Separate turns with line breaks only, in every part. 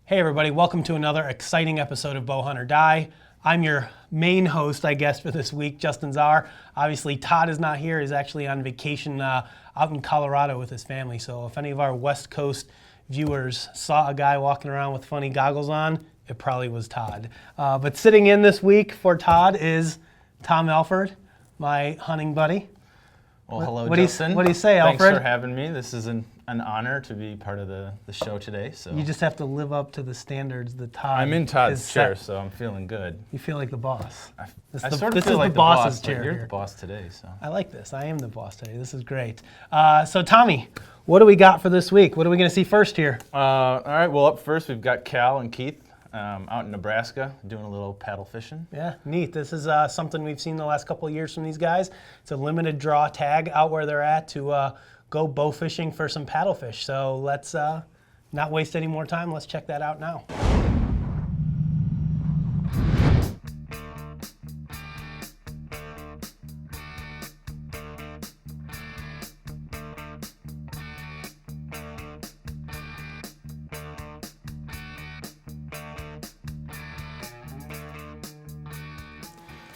Hey everybody, welcome to another exciting episode of Bow Hunt or Die. I'm your main host, I guess, for this week, Justin Zarr. Obviously, Todd is not here. He's actually on vacation out in Colorado with his family. So if any of our West Coast viewers saw a guy walking around with funny goggles on, it probably was Todd. But sitting in this week for Todd is Tom Alford, my hunting buddy.
Well, hello,
what
Justin.
What do you say, Alfred?
Thanks for having me. This is an honor to be part of the show today. So
You just have to live up to the standards that Todd
I'm in Todd's
is
chair,
set.
so I'm feeling good.
You feel like the boss.
I sort of feel like the
boss's
boss,
chair
but you're
here.
the boss today. So
I like this. I am the boss today. This is great. So Tommy, what do we got for this week? What are we going to see first here?
all right. Well, up first we've got Cal and Keith out in Nebraska doing a little paddle fishing.
Yeah, neat. This is something we've seen the last couple of years from these guys. It's a limited draw tag out where they're at to go bow fishing for some paddlefish. So let's not waste any more time. Let's check that out now.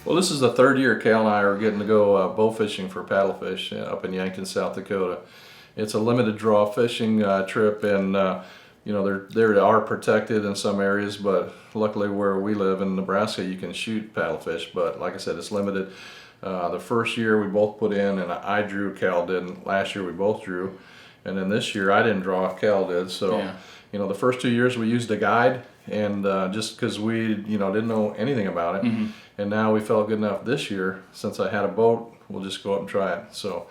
Well, this is the third year Cal and I are getting to go bow fishing for paddlefish up in Yankton, South Dakota. It's a limited draw fishing trip, and you know they are protected in some areas, but luckily where we live in Nebraska, you can shoot paddlefish. But like I said, it's limited. The first year we both put in, and I drew, Cal didn't. Last year we both drew, and then this year I didn't draw, Cal did. So
Yeah.
you know, the first 2 years we used a guide, and just because we didn't know anything about it.
Mm-hmm.
And now we felt good enough this year, since I had a boat, we'll just go up and try it. So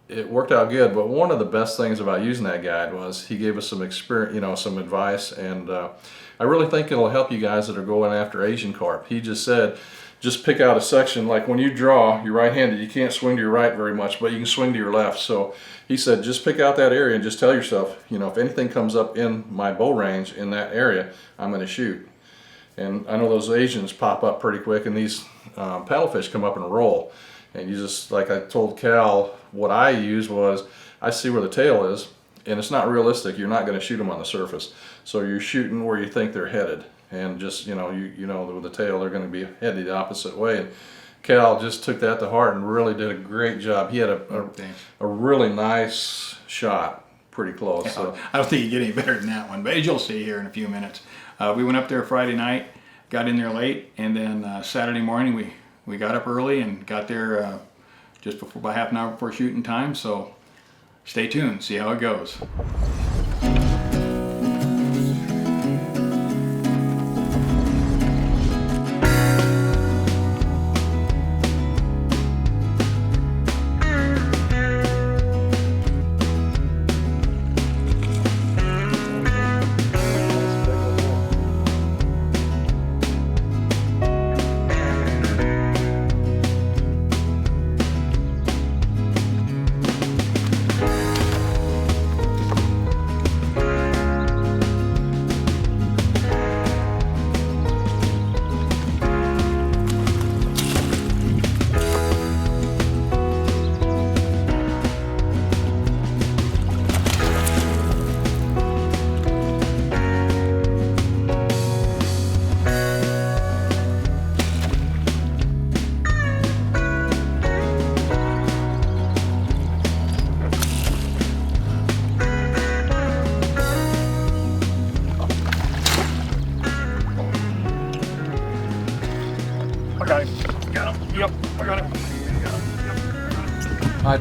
it worked out good. But one of the best things about using that guide was he gave us some experience, some advice, and I really think it'll help you guys that are going after Asian carp. He just said, just pick out a section, like when you draw, you're right-handed, you can't swing to your right very much, but you can swing to your left. So he said, just pick out that area and just tell yourself, if anything comes up in my bow range in that area, I'm going to shoot. And I know those Asians pop up pretty quick, and these paddlefish come up and roll. And you just, like I told Cal, what I use was, I see where the tail is, and it's not realistic. You're not going to shoot them on the surface. So you're shooting where you think they're headed. And just, with the tail, they're going to be headed the opposite way. And Cal just took that to heart and really did a great job. He had a really nice shot, pretty close.
Yeah,
So
I don't think you get any better than that one, but as you'll see here in a few minutes. We went up there Friday night, got in there late, and then Saturday morning we got up early and got there just before, about half an hour before shooting time. So stay tuned, see how it goes.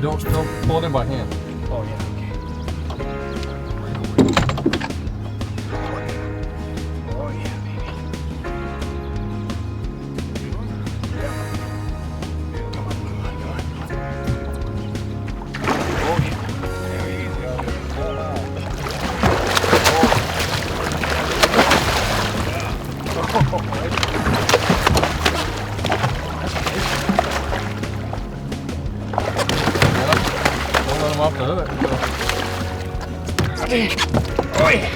don't pull it in by hand.
Oh yeah.
Off the hook.
Oh yeah.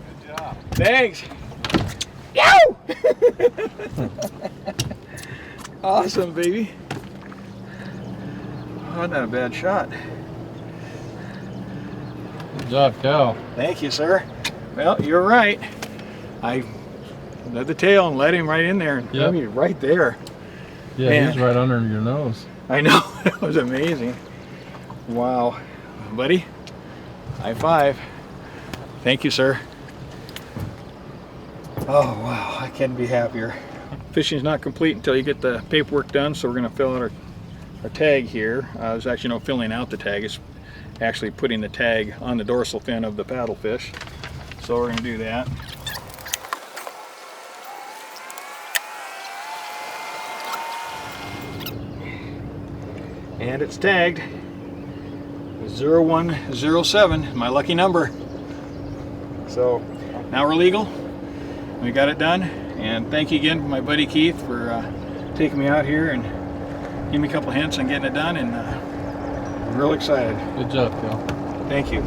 Good job. Thanks. Yow! Awesome, baby. Oh, not a bad shot.
job, Cal.
Thank you, sir. Well, you're right. I led the tail and let him right in there. And
Yep.
I mean, right there.
Yeah,
Man.
he's right under your nose.
I know. That was amazing. Wow. Buddy, high five. Thank you, sir. Oh, wow. I couldn't be happier. Fishing's not complete until you get the paperwork done, so we're going to fill out our tag here. There's actually no filling out the tag. It's actually putting the tag on the dorsal fin of the paddlefish. So we're going to do that. And it's tagged 0107, my lucky number. So now we're legal. We got it done. And thank you again to my buddy Keith for taking me out here and giving me a couple hints on getting it done. And I'm real excited.
Good job, Cal.
Thank you.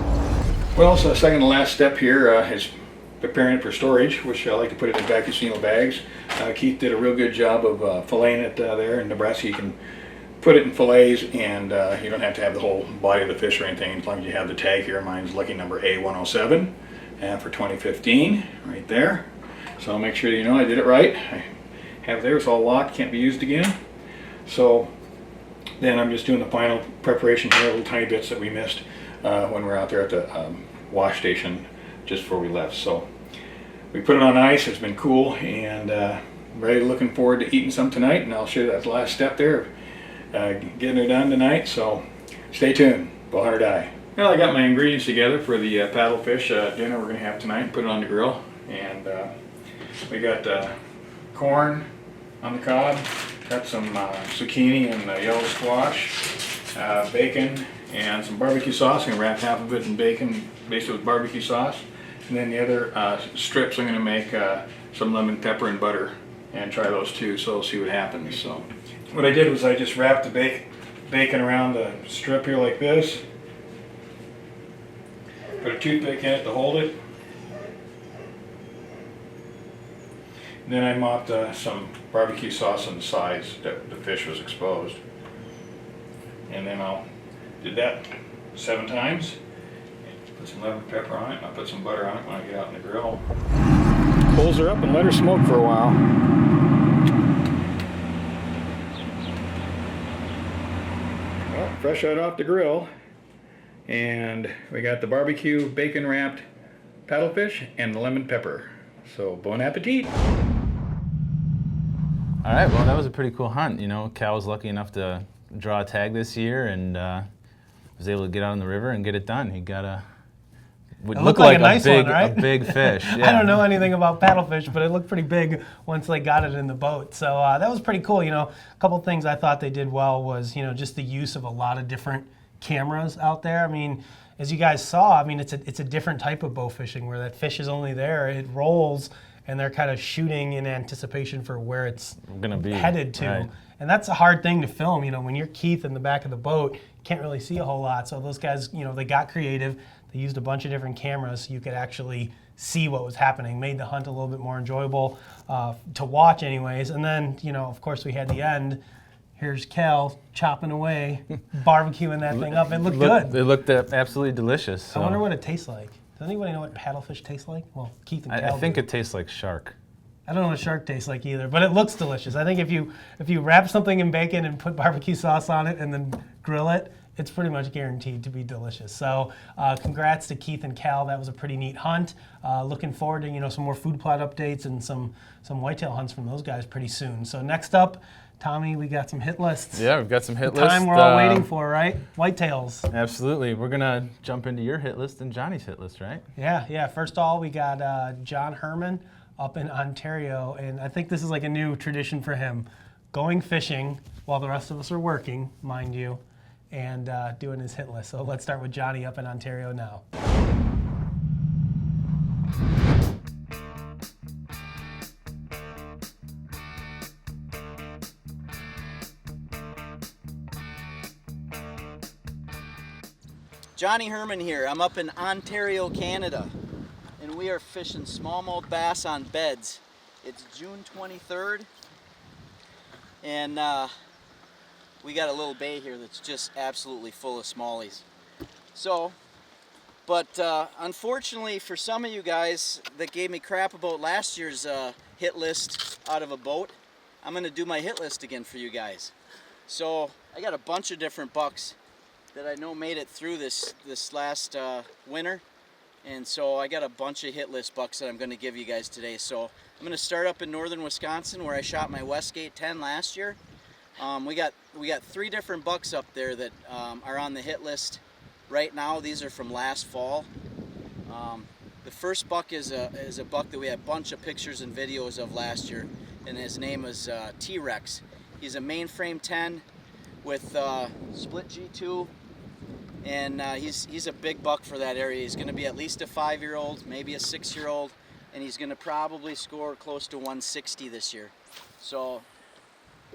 Well, so the second to last step here is preparing it for storage, which I like to put it in vacuum seal bags. Keith did a real good job of filleting it there in Nebraska. You can put it in fillets, and you don't have to have the whole body of the fish or anything, as long as you have the tag here. Mine's lucky number A107, and for 2015, right there. So I'll make sure you know I did it right. I have it there, it's all locked, can't be used again. So then I'm just doing the final preparation here, little tiny bits that we missed when we were out there at the wash station just before we left. So we put it on ice, it's been cool, and really looking forward to eating some tonight, and I'll show you that last step there. Getting her done tonight, so stay tuned. Bowhunt or die. Well, I got my ingredients together for the paddlefish dinner we're going to have tonight. Put it on the grill, and we got corn on the cob, got some zucchini and yellow squash, bacon, and some barbecue sauce. I'm going to wrap half of it in bacon, based with barbecue sauce, and then the other strips I'm going to make some lemon pepper and butter, and try those too. So we'll see what happens. So. What I did was I just wrapped the bacon around the strip here like this. Put a toothpick in it to hold it. And then I mopped some barbecue sauce on the sides that the fish was exposed. And then did that 7 times. Put some lemon pepper on it, and I'll put some butter on it when I get out in the grill. Close her up and let her smoke for a while. Fresh out off the grill, and we got the barbecue bacon wrapped paddlefish and the lemon pepper. So bon appetit.
All right, well, that was a pretty cool hunt. You know, Cal was lucky enough to draw a tag this year, and was able to get out on the river and get it done. He got would look like a nice
one, right?
a big fish. Yeah.
I don't know anything about paddlefish, but it looked pretty big once they got it in the boat. So that was pretty cool. You know, a couple things I thought they did well was, you know, just the use of a lot of different cameras out there. I mean, as you guys saw, I mean, it's a different type of bow fishing where that fish is only there, it rolls, and they're kind of shooting in anticipation for where it's
gonna be
headed to.
Right.
And that's a hard thing to film. You know, when you're Keith in the back of the boat, you can't really see a whole lot. So those guys, you know, they got creative. They used a bunch of different cameras so you could actually see what was happening. Made the hunt a little bit more enjoyable to watch anyways. And then, you know, of course we had the end. Here's Cal chopping away, barbecuing that thing up. It looked good.
It looked absolutely delicious. So.
I wonder what it tastes like. Does anybody know what paddlefish tastes like? Well, Keith and Cal
I think
do.
it tastes like shark.
I don't know what shark tastes like either, but it looks delicious. I think if you wrap something in bacon and put barbecue sauce on it and then grill it, it's pretty much guaranteed to be delicious. So congrats to Keith and Cal. That was a pretty neat hunt. Looking forward to, you know, some more food plot updates and some whitetail hunts from those guys pretty soon. So next up, Tommy, we got some hit lists.
Yeah, we've got some hit
the
lists.
time we're all waiting for, right? Whitetails.
Absolutely. We're going to jump into your hit list and Johnny's hit list, right?
Yeah. First of all, we got John Herrmann up in Ontario, and I think this is like a new tradition for him, going fishing while the rest of us are working, mind you, and doing his hit list. So let's start with Johnny up in Ontario now.
Johnny Herrmann here. I'm up in Ontario, Canada, and we are fishing smallmouth bass on beds. It's June 23rd, and we got a little bay here that's just absolutely full of smallies. So But unfortunately for some of you guys that gave me crap about last year's hit list out of a boat, I'm going to do my hit list again for you guys. So I got a bunch of different bucks that I know made it through this last winter. And so I got a bunch of hit list bucks that I'm going to give you guys today. So I'm going to start up in northern Wisconsin where I shot my Westgate 10 last year. We got 3 different bucks up there that are on the hit list right now. These are from last fall. The first buck is a buck that we had a bunch of pictures and videos of last year, and his name is T-Rex. He's a mainframe 10 with split G2, and he's a big buck for that area. He's going to be at least a 5-year-old, maybe a 6-year-old, and he's going to probably score close to 160 this year. So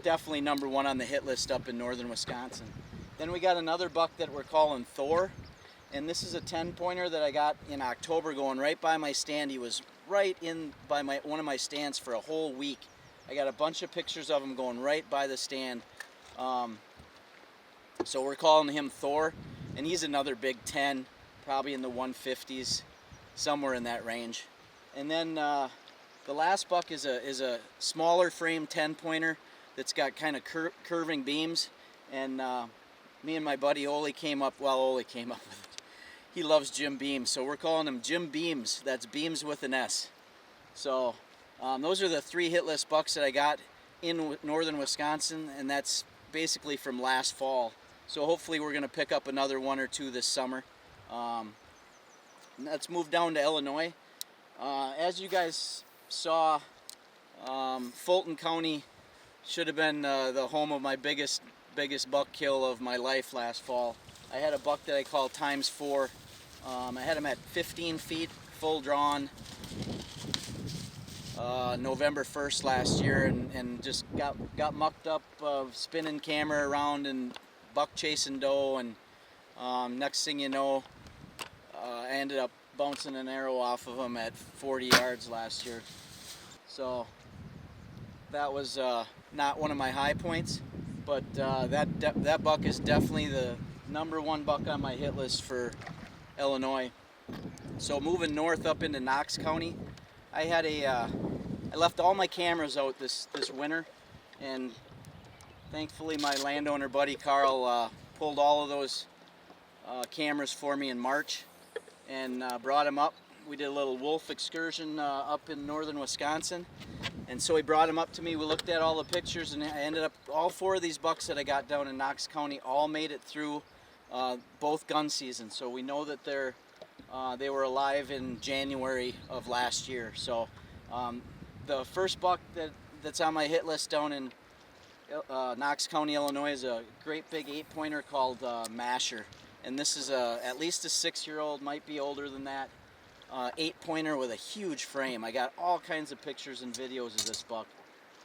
definitely number 1 on the hit list up in northern Wisconsin. Then we got another buck that we're calling Thor, and this is a 10-pointer that I got in October going right by my stand. He was right in by one of my stands for a whole week. I got a bunch of pictures of him going right by the stand. So we're calling him Thor, and he's another big 10, probably in the 150s, somewhere in that range. And then the last buck is a smaller frame 10-pointer that's got kind of curving beams, and me and my buddy Ole came up with it. He loves Jim Beams, so we're calling him Jim Beams. That's Beams with an S. So those are the 3 hit list bucks that I got in northern Wisconsin, and that's basically from last fall. So hopefully we're going to pick up another 1 or 2 this summer. Let's move down to Illinois. As you guys saw, Fulton County should have been the home of my biggest buck kill of my life last fall. I had a buck that I call ×4. I had him at 15 feet, full drawn, November 1st last year, and just got mucked up, spinning camera around and buck chasing doe, and next thing you know, I ended up bouncing an arrow off of him at 40 yards last year. So that was not one of my high points, but that buck is definitely the number 1 buck on my hit list for Illinois. So moving north up into Knox County, I left all my cameras out this winter, and thankfully my landowner buddy Carl pulled all of those cameras for me in March and brought them up. We did a little wolf excursion up in northern Wisconsin, and so he brought them up to me. We looked at all the pictures, and I ended up, all 4 of these bucks that I got down in Knox County all made it through both gun seasons. So we know that they were alive in January of last year. So the first buck that's on my hit list down in Knox County, Illinois, is a great big 8-pointer called Masher, and this is at least a 6-year-old, might be older than that. 8-pointer with a huge frame. I got all kinds of pictures and videos of this buck.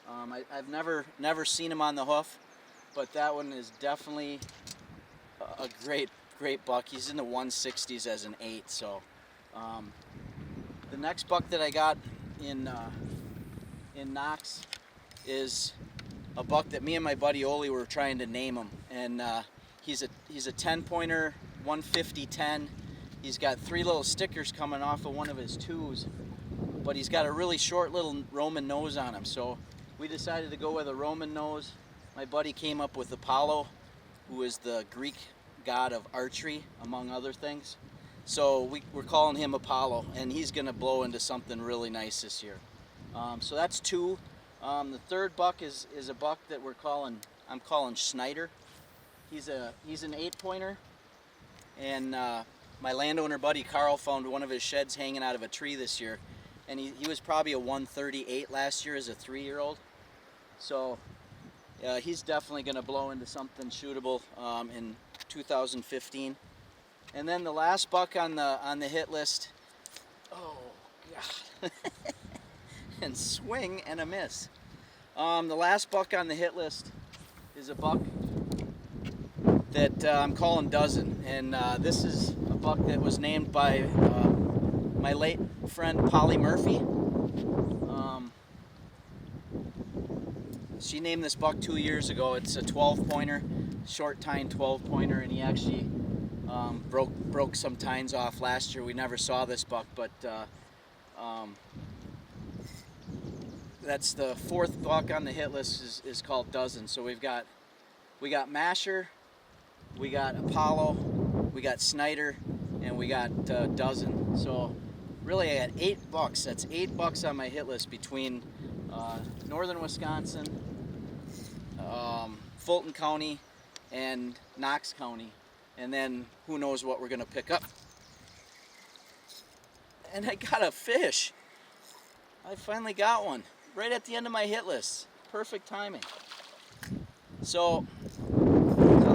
I've never seen him on the hoof, but that one is definitely a great buck. He's in the 160s as an 8. So the next buck that I got in Knox is a buck that me and my buddy Ole were trying to name him, and he's a 10-pointer, 150-10. He's got 3 little stickers coming off of one of his 2s, but he's got a really short little Roman nose on him. So we decided to go with a Roman nose. My buddy came up with Apollo, who is the Greek god of archery, among other things. So we're calling him Apollo, and he's going to blow into something really nice this year. So that's 2. The third buck is a buck that I'm calling Schneider. He's an 8-pointer, and my landowner buddy Carl found one of his sheds hanging out of a tree this year, and he was probably a 138 last year as a 3-year-old. So he's definitely going to blow into something shootable in 2015. And then the last buck on the hit list, oh god, and swing and a miss. The last buck on the hit list is a buck that I'm calling Dozen, and this is a buck that was named by my late friend Polly Murphy. She named this buck 2 years ago. It's a 12-pointer, short tine 12-pointer, and he actually Broke some tines off last year. We never saw this buck, but that's the 4th buck on the hit list is called Dozen. So we got Masher, we got Apollo, we got Snyder, and we got Dozen. So really I had 8 bucks. That's 8 bucks on my hit list between northern Wisconsin, Fulton County, and Knox County. And then who knows what we're gonna pick up. And I got a fish. I finally got one right at the end of my hit list. Perfect timing. So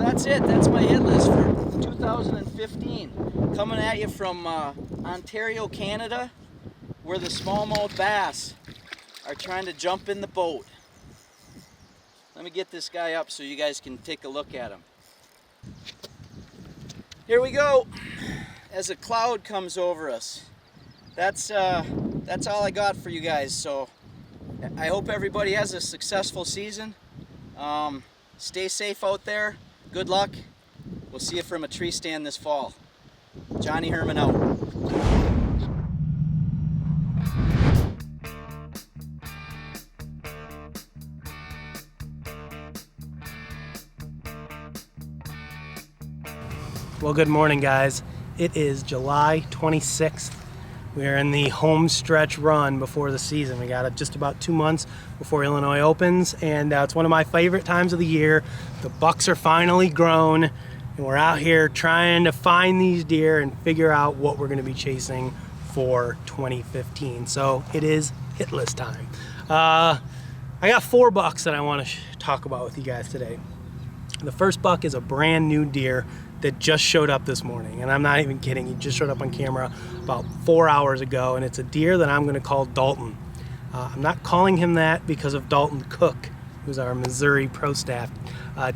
that's it. That's my hit list for 2015. Coming at you from Ontario, Canada, where the smallmouth bass are trying to jump in the boat. Let me get this guy up so you guys can take a look at him. Here we go. As a cloud comes over us. That's all I got for you guys. So I hope everybody has a successful season. Stay safe out there. Good luck. We'll see you from a tree stand this fall. Johnny Herrmann out.
Well, good morning, guys. It is July 26th. We are in the home stretch run before the season. We got just about 2 months before Illinois opens, and it's one of my favorite times of the year. The bucks are finally grown, and we're out here trying to find these deer and figure out what we're going to be chasing for 2015. So it is hit list time. I got 4 bucks that I want to talk about with you guys today. The first buck is a brand new deer that just showed up this morning, and I'm not even kidding. He just showed up on camera about 4 hours ago, and it's a deer that I'm going to call Dalton. I'm not calling him that because of Dalton Cook, who's our Missouri Pro Staff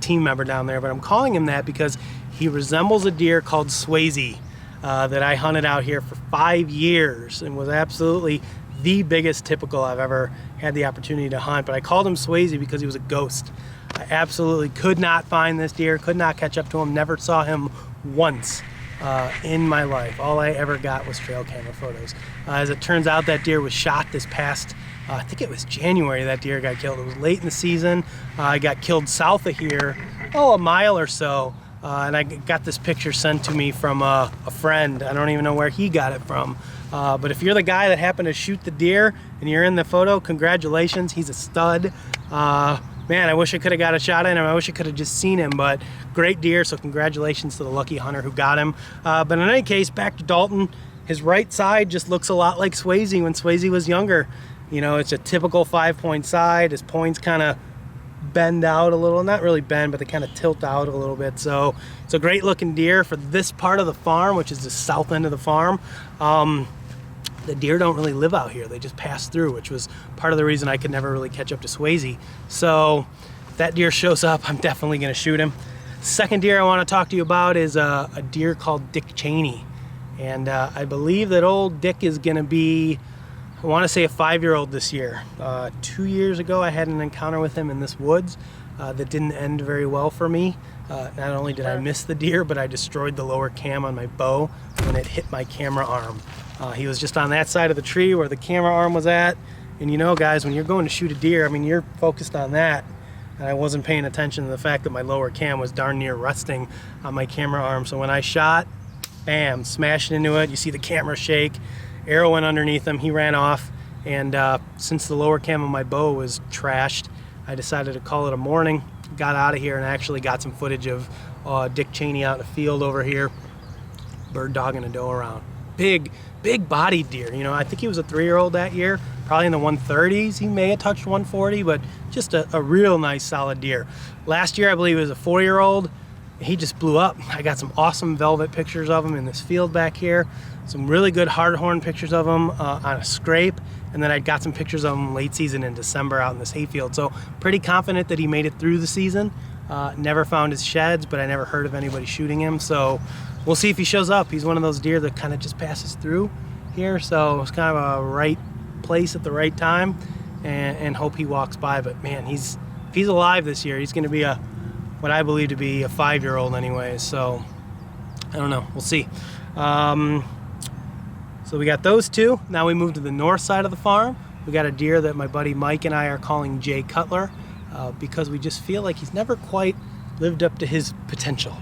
team member down there, but I'm calling him that because he resembles a deer called Swayze that I hunted out here for 5 years and was absolutely the biggest typical I've ever had the opportunity to hunt. But I called him Swayze because he was a ghost. I absolutely could not find this deer, could not catch up to him, never saw him once in my life. All I ever got was trail camera photos. As it turns out, that deer was shot this past, I think it was January that deer got killed. It was late in the season. I got killed south of here, a mile or so, and I got this picture sent to me from a friend. I don't even know where he got it from. But if you're the guy that happened to shoot the deer and you're in the photo, congratulations, he's a stud. Man, I wish I could have got a shot in him. I wish I could have just seen him, but great deer, so congratulations to the lucky hunter who got him. But in any case, back to Dalton. His right side just looks a lot like Swayze when Swayze was younger. You know, it's a typical 5-point side. His points kind of bend out a little. Not really bend, but they kind of tilt out a little bit. So it's a great looking deer for this part of the farm, which is the south end of the farm. The deer don't really live out here. They just pass through, which was part of the reason I could never really catch up to Swayze. So if that deer shows up, I'm definitely going to shoot him. Second deer I want to talk to you about is a deer called Dick Cheney. And I believe that old Dick is going to be, I want to say, a 5-year-old this year. 2 years ago, I had an encounter with him in this woods that didn't end very well for me. Not only did I miss the deer, but I destroyed the lower cam on my bow when it hit my camera arm. He was just on that side of the tree where the camera arm was at. And you know, guys, when you're going to shoot a deer, I mean, you're focused on that. And I wasn't paying attention to the fact that my lower cam was darn near resting on my camera arm. So when I shot, bam, smashed into it. You see the camera shake. Arrow went underneath him. He ran off. And since the lower cam on my bow was trashed, I decided to call it a morning. Got out of here and actually got some footage of Dick Cheney out in the field over here, bird dogging a doe around. Big bodied deer. You know, I think he was a 3-year-old that year, probably in the 130s. He may have touched 140, but just a real nice solid deer. Last year, I believe it was a 4-year-old. He just blew up. I got some awesome velvet pictures of him in this field back here. Some really good hardhorn pictures of him on a scrape. And then I got some pictures of him late season in December out in this hayfield. So pretty confident that he made it through the season. Never found his sheds, but I never heard of anybody shooting him. So we'll see if he shows up. He's one of those deer that kind of just passes through here. So it's kind of a right place at the right time, and hope he walks by. But man, if he's alive this year, he's going to be what I believe to be a 5-year-old anyway. So I don't know. We'll see. So we got those two. Now we move to the north side of the farm. We got a deer that my buddy Mike and I are calling Jay Cutler because we just feel like he's never quite lived up to his potential,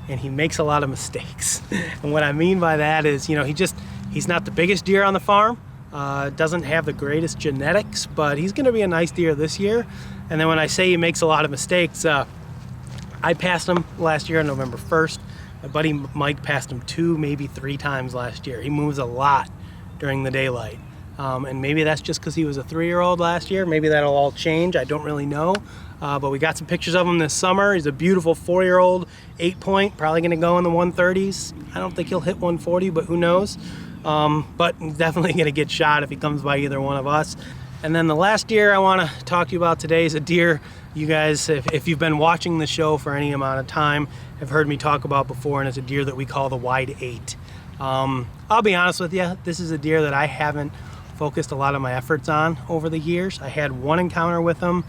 and he makes a lot of mistakes. And what I mean by that is, he's not the biggest deer on the farm, doesn't have the greatest genetics, but he's gonna be a nice deer this year. And then when I say he makes a lot of mistakes, I passed him last year on November 1st. My buddy Mike passed him 2, maybe 3 times last year. He moves a lot during the daylight. And maybe that's just because he was a 3-year-old last year. Maybe that'll all change. I don't really know. But we got some pictures of him this summer. He's a beautiful 4-year-old, 8-point, probably going to go in the 130s. I don't think he'll hit 140, but who knows? But definitely going to get shot if he comes by either one of us. And then the last deer I want to talk to you about today is a deer you guys, if you've been watching the show for any amount of time, have heard me talk about before, and it's a deer that we call the wide 8. I'll be honest with you, this is a deer that I haven't focused a lot of my efforts on over the years. I had one encounter with him,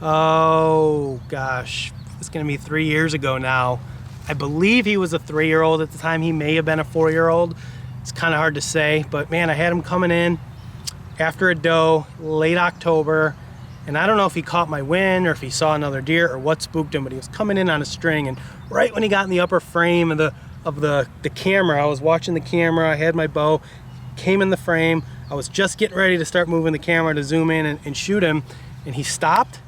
oh gosh, it's gonna be 3 years ago now. I believe he was a 3-year-old at the time. He may have been a 4-year-old. It's kind of hard to say, but man, I had him coming in after a doe, late October, and I don't know if he caught my wind or if he saw another deer or what spooked him, but he was coming in on a string, and right when he got in the upper frame of the camera, I was watching the camera, I had my bow, came in the frame, I was just getting ready to start moving the camera to zoom in and shoot him, and he stopped,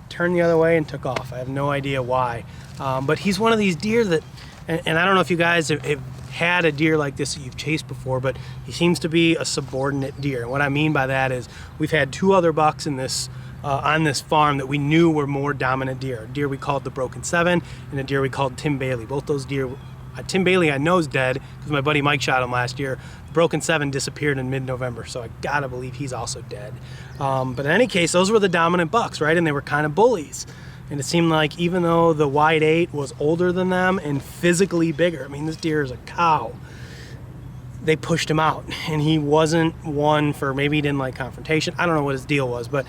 turned the other way, and took off. I have no idea why. But he's one of these deer that, and I don't know if you guys have had a deer like this that you've chased before, but he seems to be a subordinate deer. And what I mean by that is we've had 2 other bucks in this on this farm that we knew were more dominant deer. A deer we called the Broken 7 and a deer we called Tim Bailey. Both those deer, Tim Bailey I know is dead because my buddy Mike shot him last year. The Broken 7 disappeared in mid-November, so I gotta believe he's also dead. But in any case, those were the dominant bucks, right? And they were kind of bullies. And it seemed like even though the wide 8 was older than them and physically bigger, I mean, this deer is a cow, they pushed him out. And he wasn't one for, maybe he didn't like confrontation. I don't know what his deal was, but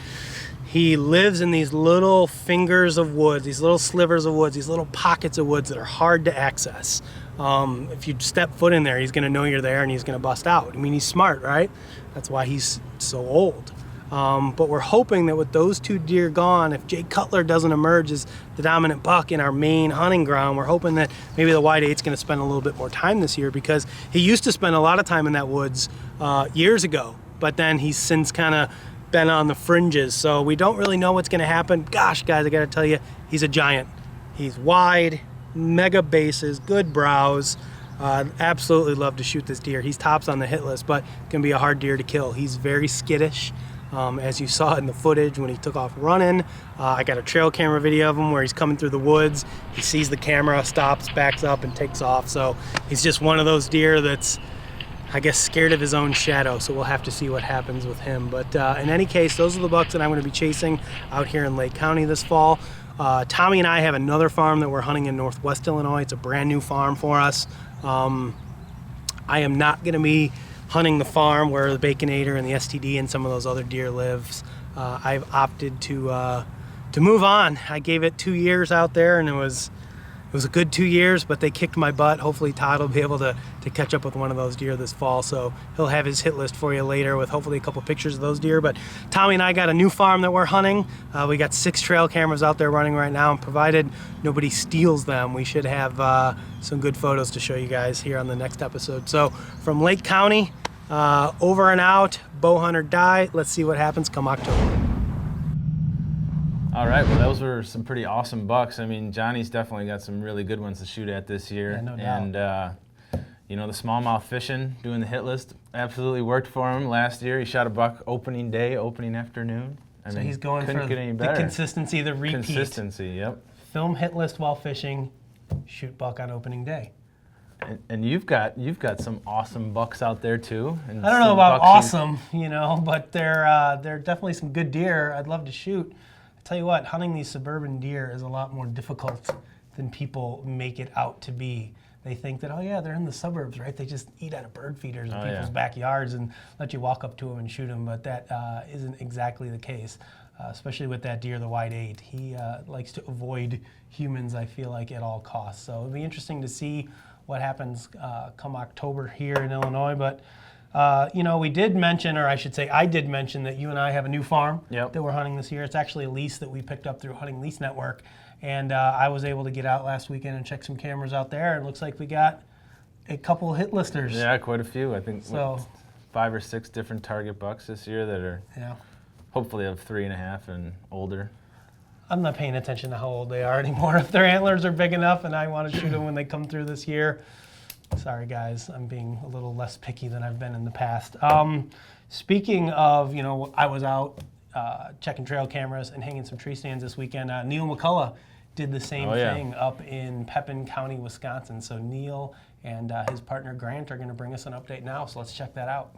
he lives in these little fingers of woods, these little slivers of woods, these little pockets of woods that are hard to access. If you step foot in there, he's gonna know you're there and he's gonna bust out. I mean, he's smart, right? That's why he's so old. But we're hoping that with those 2 deer gone, if Jay Cutler doesn't emerge as the dominant buck in our main hunting ground, we're hoping that maybe the wide 8's gonna spend a little bit more time this year, because he used to spend a lot of time in that woods years ago, but then he's since kind of been on the fringes, so we don't really know what's gonna happen. Gosh, guys, I gotta tell you, he's a giant. He's wide, mega bases, good brows. Absolutely love to shoot this deer. He's tops on the hit list, but gonna be a hard deer to kill. He's very skittish. As you saw in the footage when he took off running. I got a trail camera video of him where he's coming through the woods. He sees the camera, stops, backs up, and takes off. So he's just one of those deer that's, I guess, scared of his own shadow. So we'll have to see what happens with him. But in any case, those are the bucks that I'm going to be chasing out here in Lake County this fall. Tommy and I have another farm that we're hunting in Northwest Illinois. It's a brand new farm for us. I am not going to be hunting the farm where the Baconator and the STD and some of those other deer lives. I've opted to move on. I gave it 2 years out there, and it was a good 2 years, but they kicked my butt. Hopefully Todd will be able to catch up with one of those deer this fall, so he'll have his hit list for you later with hopefully a couple pictures of those deer. But Tommy and I got a new farm that we're hunting. We got 6 trail cameras out there running right now, and provided nobody steals them, we should have some good photos to show you guys here on the next episode. So from Lake County, over and out, bow hunt or die. Let's see what happens come October.
All right, well, those were some pretty awesome bucks. I mean, Johnny's definitely got some really good ones to shoot at this year.
Yeah, no doubt.
And, the smallmouth fishing, doing the hit list, absolutely worked for him last year. He shot a buck opening day, opening afternoon.
So he's going for
get
the consistency, the repeat.
Consistency, yep.
Film hit list while fishing, shoot buck on opening day.
And you've got some awesome bucks out there too. And
I don't know about awesome, but they're definitely some good deer I'd love to shoot. I tell you what, hunting these suburban deer is a lot more difficult than people make it out to be. They think that, oh yeah, they're in the suburbs, right? They just eat out of bird feeders in people's backyards and let you walk up to them and shoot them, but that isn't exactly the case. Especially with that deer, the wide 8. He likes to avoid humans, I feel like, at all costs. So it'll be interesting to see what happens come October here in Illinois. But you know, we did mention, or I should say I did mention, that you and I have a new farm
Yep.
that we're hunting this year. It's actually a lease that we picked up through Hunting Lease Network. And I was able to get out last weekend and check some cameras out there. It looks like we got a couple hit listers.
Yeah, quite a few. I think
So
5 or 6 different target bucks this year that are
yeah.
hopefully of 3.5 and older.
I'm not paying attention to how old they are anymore. If their antlers are big enough and I want to shoot them when they come through this year, sorry guys, I'm being a little less picky than I've been in the past. Speaking of, you know, I was out checking trail cameras and hanging some tree stands this weekend. Neal McCullough did the same thing up in Pepin County, Wisconsin. So Neal and his partner Grant are going to bring us an update now. So let's check that out.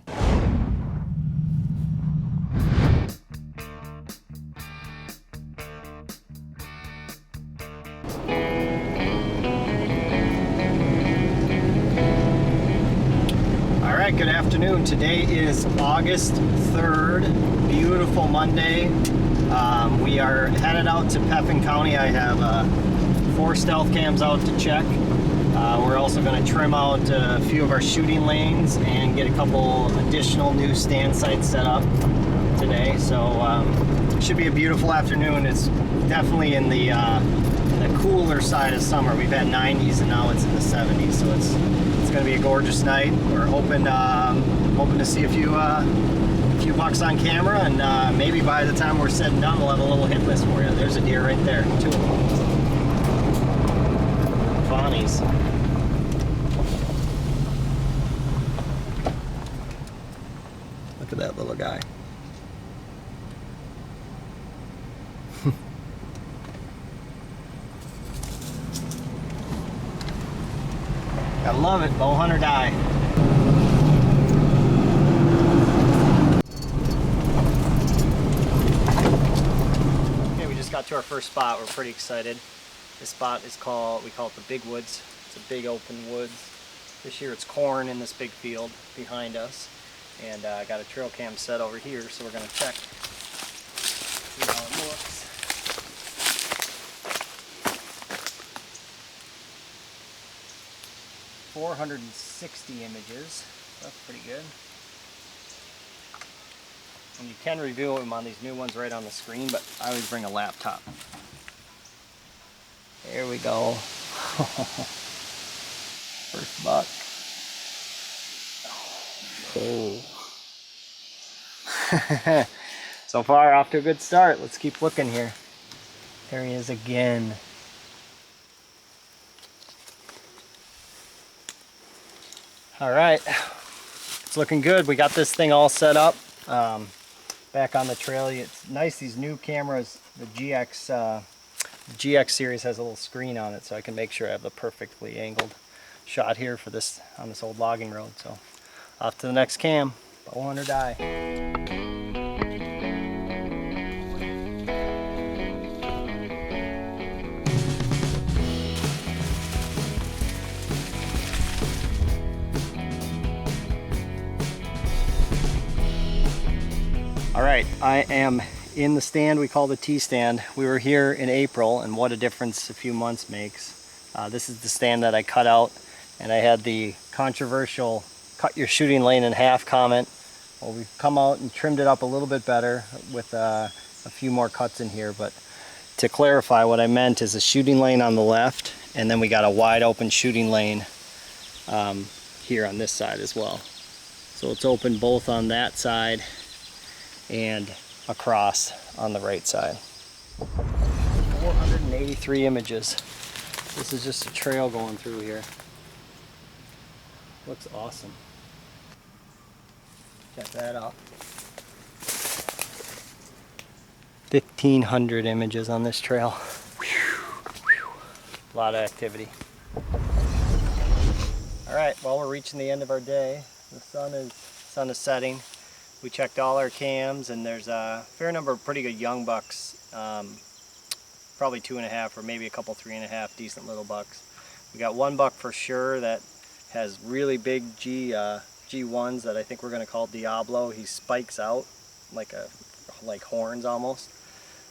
All right, good afternoon. Today is August 3rd, beautiful Monday. We are headed out to Pepin County. I have 4 stealth cams out to check. We're also going to trim out a few of our shooting lanes and get a couple additional new stand sites set up today. So it should be a beautiful afternoon. It's definitely in the cooler side of summer. We've had 90s and now it's in the 70s, so it's going to be a gorgeous night. We're hoping to see a few bucks on camera, and maybe by the time we're said and done, we'll have a little hit list for you. There's a deer right there, 2 of them. Bonnies. Look at that little guy. I love it, bow hunt or die. Okay, we just got to our first spot. We're pretty excited. This spot is we call it the Big Woods. It's a big open woods. This year it's corn in this big field behind us. And I got a trail cam set over here, so we're gonna check, see how it looks. .460 images. That's pretty good. And you can review them on these new ones right on the screen, but I always bring a laptop. There we go. First buck. Oh. So far off to a good start. Let's keep looking here. There he is again. All right, it's looking good. We got this thing all set up back on the trail. It's nice, these new cameras, the GX series has a little screen on it, so I can make sure I have the perfectly angled shot here for this on this old logging road. So off to the next cam, bow hunt or die. All right, I am in the stand we call the T-stand. We were here in April, and what a difference a few months makes. This is the stand that I cut out, and I had the controversial cut your shooting lane in half comment. Well, we've come out and trimmed it up a little bit better with a few more cuts in here, but to clarify, what I meant is a shooting lane on the left, and then we got a wide open shooting lane here on this side as well. So it's open both on that side and across on the right side. 483 images. This is just a trail going through here. Looks awesome. Check that out. 1,500 images on this trail. A lot of activity. All right, well, we're reaching the end of our day. The sun is setting. We checked all our cams, and there's a fair number of pretty good young bucks, probably 2.5 or maybe a couple 3.5 decent little bucks. We got one buck for sure that has really big G1s that I think we're going to call Diablo. He spikes out like horns almost.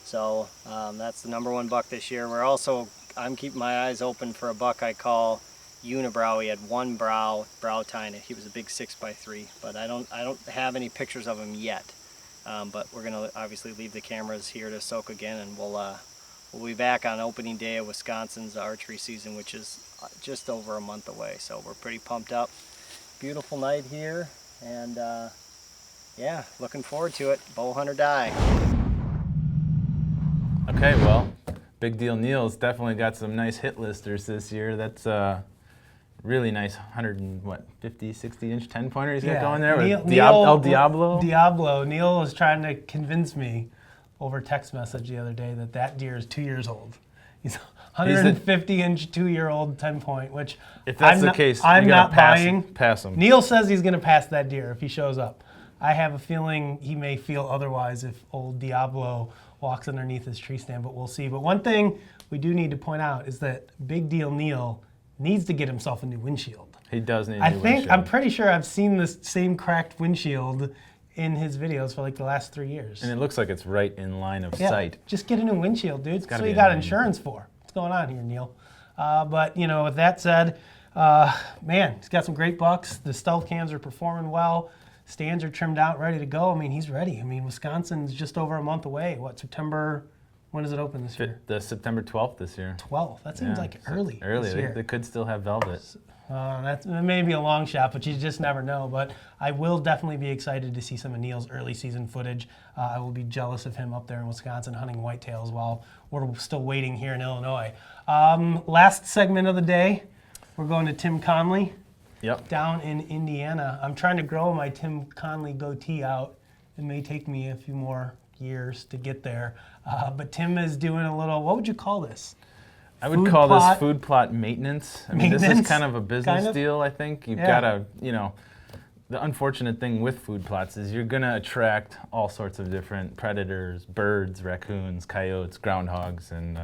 So that's the #1 buck this year. I'm keeping my eyes open for a buck I call unibrow. He had one brow tine. He was a big 6x3, but I don't have any pictures of him yet. But we're gonna obviously leave the cameras here to soak again, and we'll be back on opening day of Wisconsin's archery season, which is just over a month away. So we're pretty pumped up. Beautiful night here, and yeah, looking forward to it. Bow hunt or die.
Okay, well, Big Deal Neal's definitely got some nice hit listers this year. That's really nice 150, 60-inch 10-pointer he's got going there with El Diablo.
Neal was trying to convince me over text message the other day that deer is 2 years old. He's 150-inch 2-year-old 10-point, which
if that's the case,
I'm
you're
not
gonna
buying.
Pass him.
Neal says he's going to pass that deer if he shows up. I have a feeling he may feel otherwise if old Diablo walks underneath his tree stand, but we'll see. But one thing we do need to point out is that Big Deal Neal needs to get himself a new windshield.
He does need a new windshield.
I'm pretty sure I've seen this same cracked windshield in his videos for like the last 3 years.
And it looks like it's right in line of sight.
Just get a new windshield, dude. That's what you
be
got
annoying.
insurance for. What's going on here, Neal? But, you know, with that said, man, he's got some great bucks. The stealth cams are performing well. Stands are trimmed out, ready to go. I mean, he's ready. I mean, Wisconsin's just over a month away. What, September? When does it open this year?
The September 12th this year.
12th. That seems like early.
Early.
This year.
They could still have velvet.
That may be a long shot, but you just never know. But I will definitely be excited to see some of Neal's early season footage. I will be jealous of him up there in Wisconsin hunting whitetails while we're still waiting here in Illinois. Last segment of the day, we're going to Tim Conley.
Yep.
Down in Indiana. I'm trying to grow my Tim Conley goatee out. It may take me a few more years to get there. But Tim is doing a little, what would you call this?
I would call this food plot maintenance. I mean, this is kind of a business deal, I think. You've got to, you know, the unfortunate thing with food plots is you're going to attract all sorts of different predators, birds, raccoons, coyotes, groundhogs, and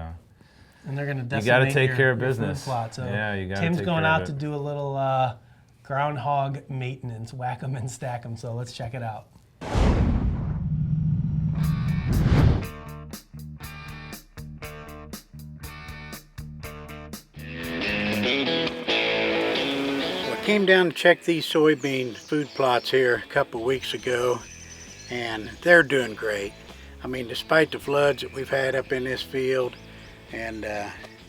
they're going to decimate
you got to take care of
your
business.
Food plot. So
yeah, you got to
Tim's
take
going
care
out
of
to
it.
do a little groundhog maintenance, whack them and stack them. So let's check it out.
Came down to check these soybean food plots here a couple weeks ago, and they're doing great. I mean, despite the floods that we've had up in this field and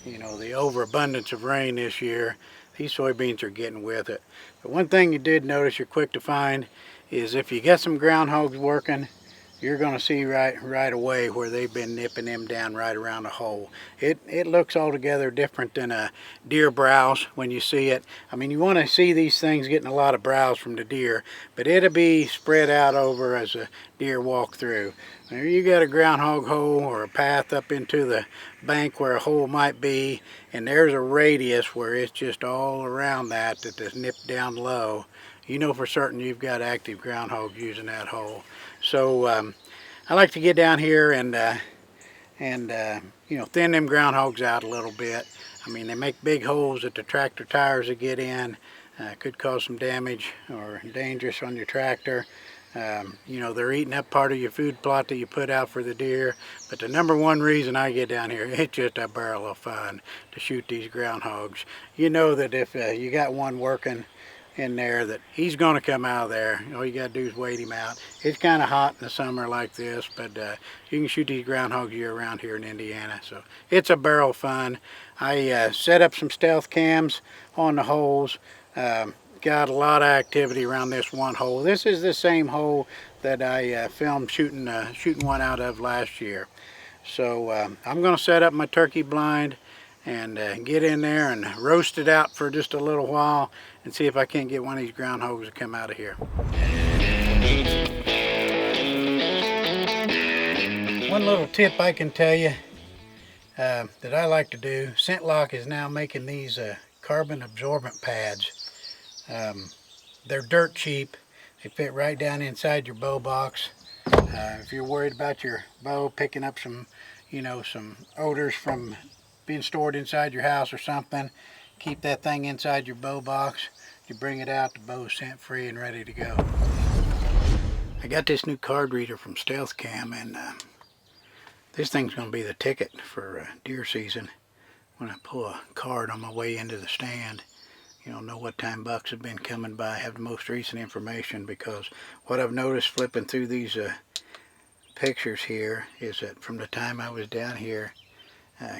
you know, the overabundance of rain this year, these soybeans are getting with it. But one thing you did notice you're quick to find is if you get some groundhogs working, you're going to see right away where they've been nipping them down right around the hole. It looks altogether different than a deer browse when you see it. I mean, you want to see these things getting a lot of browse from the deer, but it'll be spread out over as a deer walk through. There you got a groundhog hole or a path up into the bank where a hole might be, and there's a radius where it's just all around that is nipped down low. You know for certain you've got active groundhogs using that hole. So I like to get down here and you know, thin them groundhogs out a little bit. I mean, they make big holes that the tractor tires will get in. Could cause some damage or dangerous on your tractor. You know, they're eating up part of your food plot that you put out for the deer. But the number one reason I get down here, it's just a barrel of fun to shoot these groundhogs. You know that if you got one working in there, that he's going to come out of there. All you got to do is wait him out. It's kind of hot in the summer like this, but you can shoot these groundhogs year round here in Indiana. So it's a barrel of fun. I set up some stealth cams on the holes. Got a lot of activity around this one hole. This is the same hole that I filmed shooting one out of last year. So I'm going to set up my turkey blind and get in there and roast it out for just a little while and see if I can't get one of these groundhogs to come out of here. One little tip I can tell you that I like to do, ScentLock is now making these carbon absorbent pads. They're dirt cheap. They fit right down inside your bow box. If you're worried about your bow picking up some, you know, some odors from being stored inside your house or something, keep that thing inside your bow box. You bring it out, the bow's scent free and ready to go. I got this new card reader from Stealth Cam, and this thing's going to be the ticket for deer season. When I pull a card on my way into the stand, know what time bucks have been coming by, have the most recent information, because what I've noticed flipping through these pictures here is that from the time I was down here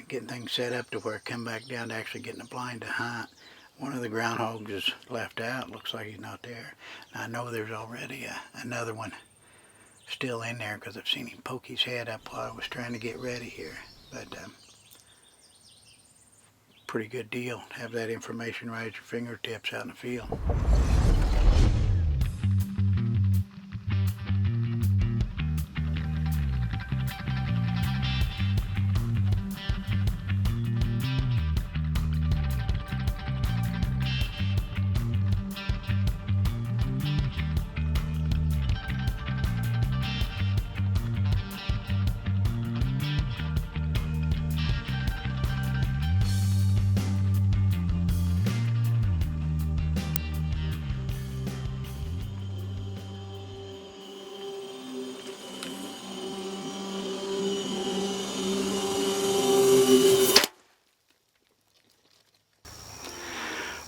getting things set up to where I come back down to actually getting a blind to hunt, one of the groundhogs is left out. Looks like he's not there. Now, I know there's already another one still in there because I've seen him poke his head up while I was trying to get ready here. But pretty good deal to have that information right at your fingertips out in the field.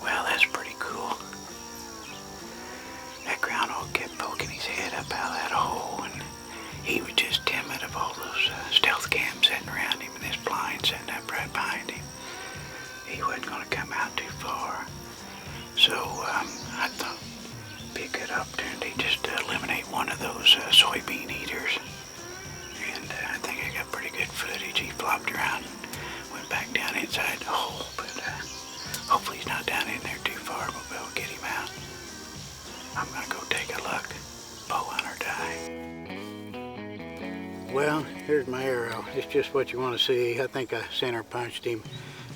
Well, that's pretty cool. That groundhog kept poking his head up out of that hole, and he was just timid of all those stealth cams sitting around him and this blind sitting up right behind him. He wasn't going to come out too far. So I thought it'd be a good opportunity just to eliminate one of those soybean eaters. And I think I got pretty good footage. He flopped around and went back down inside the hole, but hopefully he's not down in there too far. We'll be able to get him out. I'm going to go take a look. Bowhunt or die. Well, here's my arrow. It's just what you want to see. I think I center punched him.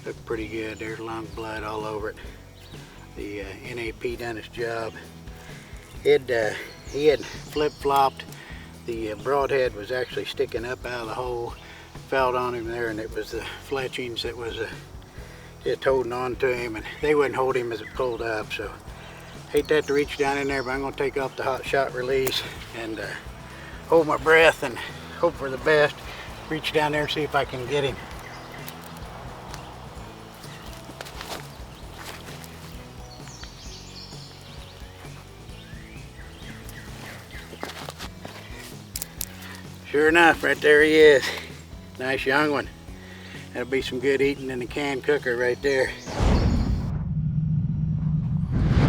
Looked pretty good. There's lung blood all over it. The NAP done its job. He had flip-flopped. The broadhead was actually sticking up out of the hole. Fell on him there, and it was the fletchings that was just holding on to him, and they wouldn't hold him as it pulled up. So hate that to reach down in there, but I'm going to take off the hot shot release and hold my breath and hope for the best. Reach down there and see if I can get him. Sure enough, right there he is. Nice young one. That'll be some good eating in the can cooker right there.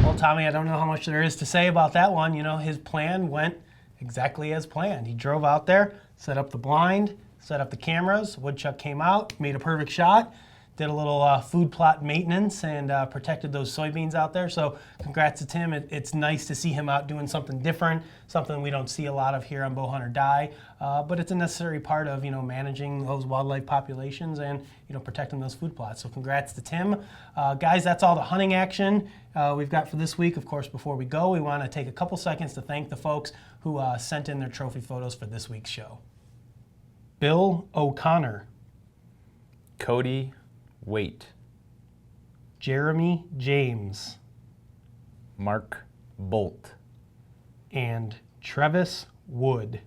Well, Tommy, I don't know how much there is to say about that one. You know, his plan went exactly as planned. He drove out there, set up the blind, set up the cameras. Woodchuck came out, made a perfect shot, did a little food plot maintenance, and protected those soybeans out there. So congrats to Tim. It's nice to see him out doing something different, something we don't see a lot of here on Bowhunt or Die, but it's a necessary part of, you know, managing those wildlife populations and, you know, protecting those food plots. So congrats to Tim. Guys, that's all the hunting action we've got for this week. Of course, before we go, we want to take a couple seconds to thank the folks who sent in their trophy photos for this week's show. Bill O'Connor.
Cody Wait.
Jeremy James.
Mark Bolt.
And Travis Wood.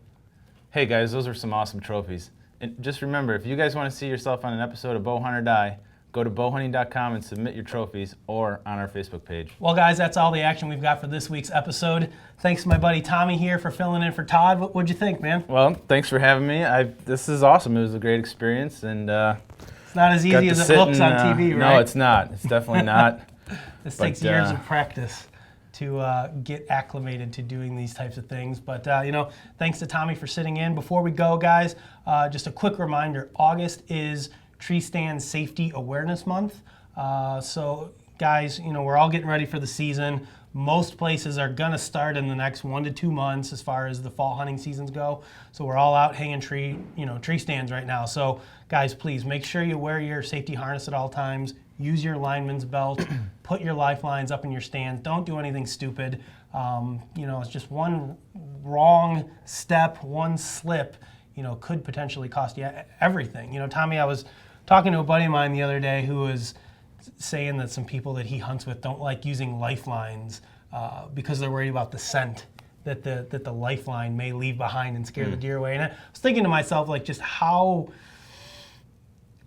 Hey guys, those are some awesome trophies. And just remember, if you guys want to see yourself on an episode of Bowhunt or Die, go to bowhunting.com and submit your trophies, or on our Facebook page.
Well guys, that's all the action we've got for this week's episode. Thanks to my buddy Tommy here for filling in for Todd. What'd you think, man?
Well, thanks for having me. This is awesome. It was a great experience, and
it's not as easy as it looks on TV, right?
No, it's not. It's definitely not.
This takes years of practice to get acclimated to doing these types of things. But, you know, thanks to Tommy for sitting in. Before we go, guys, just a quick reminder, August is Tree Stand Safety Awareness Month. So, guys, you know, we're all getting ready for the season. Most places are going to start in the next 1 to 2 months as far as the fall hunting seasons go. So we're all out hanging tree stands right now. So, guys, please make sure you wear your safety harness at all times. Use your lineman's belt. Put your lifelines up in your stands. Don't do anything stupid. You know, it's just one wrong step, one slip, you know, could potentially cost you everything. You know, Tommy, I was talking to a buddy of mine the other day who was saying that some people that he hunts with don't like using lifelines because they're worried about the scent that the lifeline may leave behind and scare the deer away. And I was thinking to myself, like, just how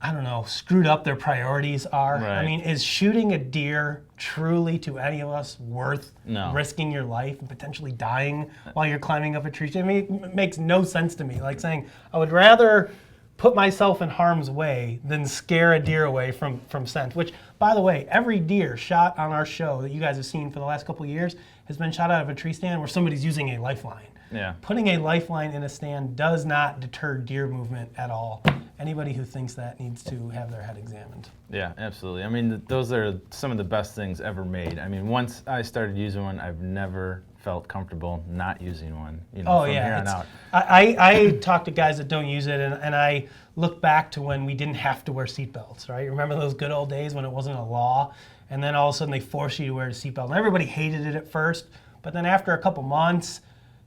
I don't know, screwed up their priorities are.
Right.
I mean, is shooting a deer truly to any of us worth risking your life and potentially dying while you're climbing up a tree? I mean, it makes no sense to me. Like saying, I would rather put myself in harm's way than scare a deer away from scent, which, by the way, every deer shot on our show that you guys have seen for the last couple of years has been shot out of a tree stand where somebody's using a lifeline.
Yeah.
Putting a lifeline in a stand does not deter deer movement at all. Anybody who thinks that needs to have their head examined.
Yeah, absolutely. I mean, those are some of the best things ever made. I mean, once I started using one, I've never felt comfortable not using one, from here on out.
I talk to guys that don't use it, and I look back to when we didn't have to wear seatbelts, right? Remember those good old days when it wasn't a law, and then all of a sudden they force you to wear a seatbelt. And everybody hated it at first, but then after a couple months,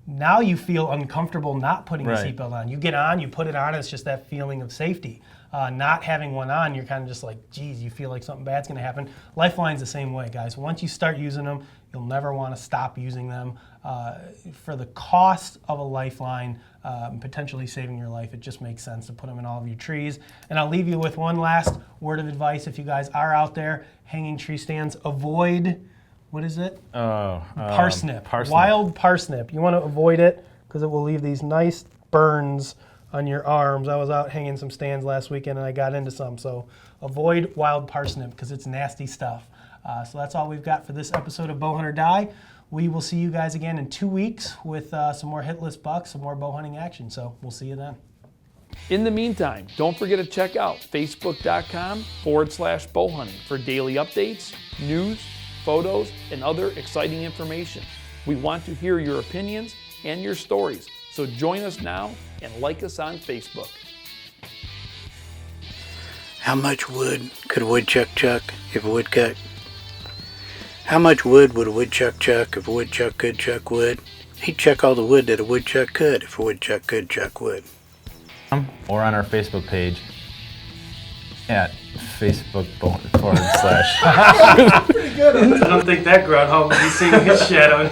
now you feel uncomfortable not putting a seatbelt on. You get on, you put it on, it's just that feeling of safety. Not having one on, you're kind of just like, geez, you feel like something bad's gonna happen. Lifeline's the same way, guys. Once you start using them, you'll never wanna stop using them. For the cost of a lifeline, potentially saving your life, it just makes sense to put them in all of your trees. And I'll leave you with one last word of advice. If you guys are out there hanging tree stands, avoid, what is it? Parsnip. Wild parsnip. You want to avoid it because it will leave these nice burns on your arms. I was out hanging some stands last weekend and I got into some. So avoid wild parsnip because it's nasty stuff. So that's all we've got for this episode of Bowhunt or Die. We will see you guys again in 2 weeks with some more hitless bucks, some more bow hunting action. So we'll see you then.
In the meantime, don't forget to check out facebook.com/bowhunting for daily updates, news, photos, and other exciting information. We want to hear your opinions and your stories, so join us now and like us on Facebook.
How much wood could a woodchuck chuck if a woodchuck? How much wood would a woodchuck chuck if a woodchuck could chuck wood? He'd chuck all the wood that a woodchuck could if a woodchuck could chuck wood.
Or on our Facebook page at Facebook /
Pretty good. I don't think that groundhog would be seeing his shadow.